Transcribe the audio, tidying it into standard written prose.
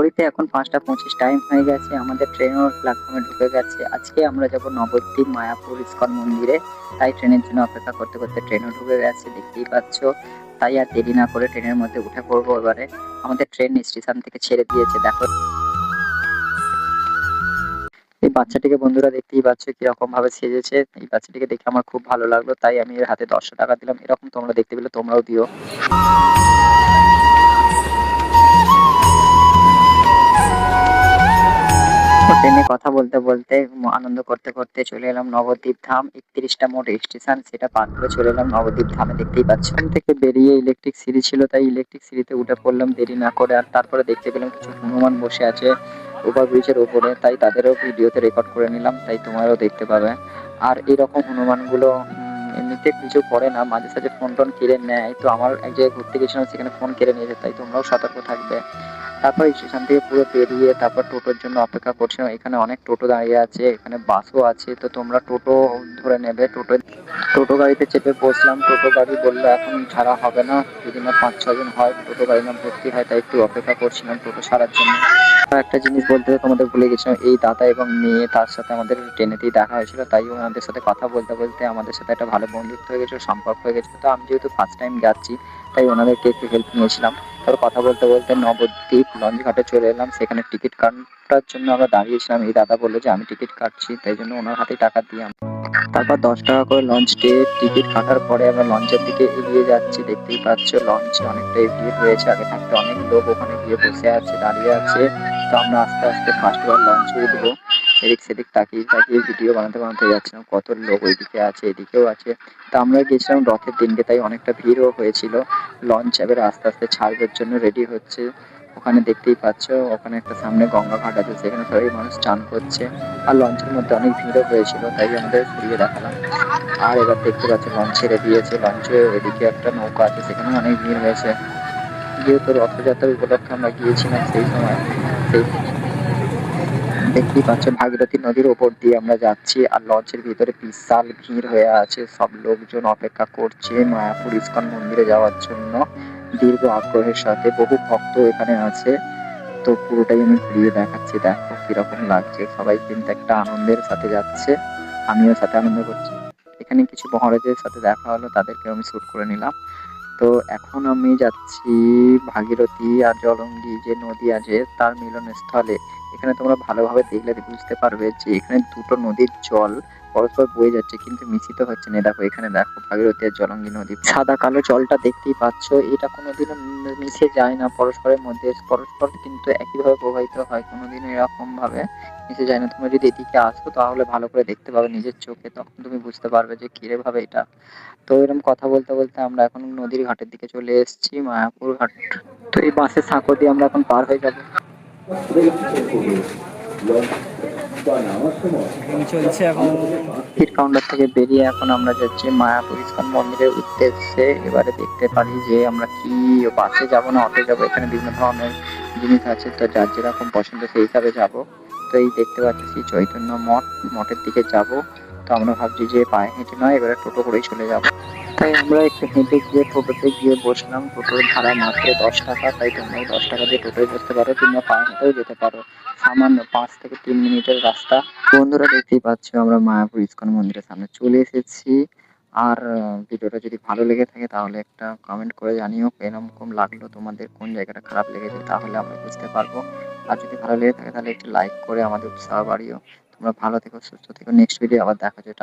ঘড়িতে এখন ৫টা ২৫ টাইম হয়ে গেছে। আমাদের ট্রেনও প্ল্যাটফর্মে ঢুকে গেছে। আজকে আমরা যাব নবদ্বীপ মায়াপুর ইস্কন মন্দিরে। তাই ট্রেনের জন্য অপেক্ষা করতে, করতে ট্রেনও ঢুকে গেছে দেখতেই পাচ্ছ। তাই আর দেরি না করে ট্রেনের মধ্যে উঠে পড়বো এবারে। আমাদের ট্রেন স্টেশন থেকে ছেড়ে দিয়েছে। দেখো এই বাচ্চাটিকে বন্ধুরা দেখতেই পাচ্ছ কিরকম ভাবে সেজেছে। এই বাচ্চাটিকে দেখে আমার খুব ভালো লাগলো। তাই আমি এর হাতে ১০০ টাকা দিলাম। এরকম তোমরা দেখতে পেলে তোমরাও দিও। ট্রেনে কথা বলতে বলতে আনন্দ করতে করতে চলে এলাম নবদ্বীপ ধাম। ৩১টা মোট স্টেশন, সেটা পার করে চলে এলাম নবদ্বীপ ধামে দেখতেই পাচ্ছ। এখান থেকে বেরিয়ে ইলেকট্রিক সিঁড়ি ছিল, তাই ইলেকট্রিক সিঁড়িতে উঠে পড়লাম দেরি না করে। আর তারপরে দেখতে পেলাম কিছু হনুমান বসে আছে ওভারব্রিজের উপরে, তাই তাদেরও ভিডিওতে রেকর্ড করে নিলাম, তাই তোমরাও দেখতে পাবে। আর এরকম হনুমানগুলো এমনিতে কিছু করে না, মাঝে সাঝে ফোন টোন কেড়ে নেয়। তো আমার এক জায়গায় ঘুরতে গেছিলাম, সেখানে ফোন কেড়ে নিয়েছে, তাই তোমরাও সতর্ক থাকবে। তারপর স্টেশন থেকে পুরো বেরিয়ে তারপর টোটোর জন্য অপেক্ষা করছিলাম। এখানে অনেক টোটো দাঁড়িয়ে আছে, এখানে বাসও আছে। তো তোমরা টোটো ধরে নেবে। টোটো গাড়িতে চেপে বসলাম। টোটো গাড়ি বললো এখন ছাড়া হবে না, যদি না ৫-৬ জন হয় টোটো গাড়ি না ভর্তি হয়, তাই একটু অপেক্ষা করছিলাম টোটো ছাড়ার জন্য। আর একটা জিনিস বলতে তোমাদের ভুলে গেছিলাম, এই দাদা এবং মেয়ে তার সাথে আমাদের ট্রেনেতেই দেখা হয়েছিল, তাই ওনাদের সাথে কথা বলতে বলতে আমাদের সাথে একটা ভালো বন্ধুত্ব হয়ে গেছিল, সম্পর্ক হয়ে গেছিল। তো আমি যেহেতু ফার্স্ট টাইম যাচ্ছি, তাই ওনাদেরকে একটু হেল্প নিয়েছিলাম। তারপর কথা বলতে বলতে নবদ্বীপ লঞ্চ ঘাটে চলে এলাম। সেখানে টিকিট কাটার জন্য আমরা দাঁড়িয়েছিলাম। এই দাদা বললো যে আমি টিকিট কাটছি, তাই জন্য ওনার হাতে টাকা দিয়ে তারপর ১০ টাকা করে লঞ্চে টিকিট কাটার পরে আমরা লঞ্চের দিকে এগিয়ে যাচ্ছি। দেখতেই পাচ্ছ লঞ্চে অনেকটাই ভিড় হয়েছে, আগে থাকতে অনেক লোক ওখানে গিয়ে বসে আছে, দাঁড়িয়ে আছে। তো আমরা আস্তে আস্তে ফার্স্ট বার লঞ্চে উঠবো। এদিক সেদিক তাকিয়ে তাকিয়ে ভিডিও বানাতে বানাতে যাচ্ছিলাম, কত লোক ওইদিকে আছে এদিকেও আছে। তো আমরা গেছিলাম রথের দিনকে, তাই অনেকটা ভিড়ও হয়েছিল। লঞ্চ এবার আস্তে আস্তে ছাড়বার জন্য রেডি হচ্ছে। ওখানে দেখতেই পাচ্ছ ওখানে একটা সামনে গঙ্গা ঘাট আছে, সেখানে সবাই মানুষ চান করছে। আর লঞ্চের মধ্যে অনেক ভিড়ও হয়েছিল, তাই আমাদের ঘুরিয়ে দেখালাম। আর এবার দেখতে পাচ্ছ লঞ্চ ছেড়ে দিয়েছে। লঞ্চে ওইদিকে একটা নৌকা আছে, সেখানে অনেক ভিড় হয়েছে। যেহেতু রথযাত্রার উপলক্ষে আমরা গিয়েছিলাম সেই সময়, সেই দেখতেই পাচ্ছ ভাগীরথী নদীর ওপর দিয়ে আমরা যাচ্ছি। আর লঞ্চের ভিতরে বিশাল ভিড় হয়ে আছে, সব লোকজন অপেক্ষা করছে মায়াপুর ইস্কন মন্দিরে যাওয়ার জন্য দীর্ঘ আগ্রহের সাথে। বহু ভক্ত এখানে আছে। তো পুরোটাই আমি ঘুরিয়ে দেখাচ্ছি, দেখো কিরকম লাগছে। সবাই কিন্তু একটা আনন্দের সাথে যাচ্ছে, আমিও সাথে আনন্দ করছি। এখানে কিছু মহারাজের সাথে দেখা হলো, তাদেরকে আমি শুট করে নিলাম। তো এখন আমি যাচ্ছি ভাগীরথী আর জলঙ্গি যে নদী আছে তার মিলনস্থলে। এখানে তোমরা ভালোভাবে দেখলে বুঝতে পারবে যে এখানে দুটো নদীর জল পরস্পর বয়ে যাচ্ছে, কিন্তু মিশিত হচ্ছে না। দেখো এখানে দেখো ভাগীরথী আর জলঙ্গি নদী, সাদা কালো জলটা দেখতেই পাচ্ছ। এটা কোনোদিনও মিশে যায় না পরস্পরের মধ্যে, পরস্পর কিন্তু একইভাবে প্রবাহিত হয়, কোনোদিনও এরকম ভাবে মিশে যায় না। তোমরা যদি এদিকে আসো তাহলে ভালো করে দেখতে পাবে নিজের চোখে, তখন তুমি বুঝতে পারবে যে কিভাবে এটা। তো এরকম কথা বলতে বলতে আমরা এখন নদীর ঘাটের দিকে চলে এসেছি, মায়াপুর ঘাট। তো এই বাসের সাঁকো দিয়ে আমরা এখন পার হয়ে যাব। চলছে এখন টিকিট কাউন্টার থেকে বেরিয়ে এখন আমরা যাচ্ছি মায়াপুর ইস্কন মন্দিরের উদ্দেশ্যে। এবারে দেখতে পারি যে আমরা কি বাসে যাব না অটো যাব, এখানে বিভিন্ন ধরনের জিনিস আছে, তো যার যেরকম পছন্দ সেই হিসাবে যাব। তো এই দেখতে পাচ্ছি শ্রী চৈতন্য মঠ, মঠের দিকে যাব। তো আমরা ভাবছি যে পায়ে হেঁটে নয়, এবারে টোটো করেই চলে যাব। তাই আমরা একটু হেঁটে গিয়ে টোটোতে গিয়ে বসলাম। টোটোর ভাড়া মাত্র ১০ টাকা, তাই তোমরাও ১০ টাকা দিয়ে টোটোয় বসতে পারো, কিংবা পায়ে হেঁটেও যেতে পারো। সামান্য ৫ থেকে ৩ মিনিটের রাস্তা। বন্ধুরা দেখতেই পাচ্ছ আমরা মায়াপুর ইস্কন মন্দিরের সামনে চলে এসেছি। আর ভিডিওটা যদি ভালো লেগে থাকে তাহলে একটা কমেন্ট করে জানিও এরকম লাগলো তোমাদের, কোন জায়গাটা খারাপ লেগেছে, তাহলে আমরা বুঝতে পারবো। আর যদি ভালো লেগে থাকে তাহলে একটু লাইক করে আমাদের উৎসাহ বাড়িও। তোমরা ভালো থেকো, সুস্থ থেকো। নেক্সট ভিডিও আবার দেখা যাবে।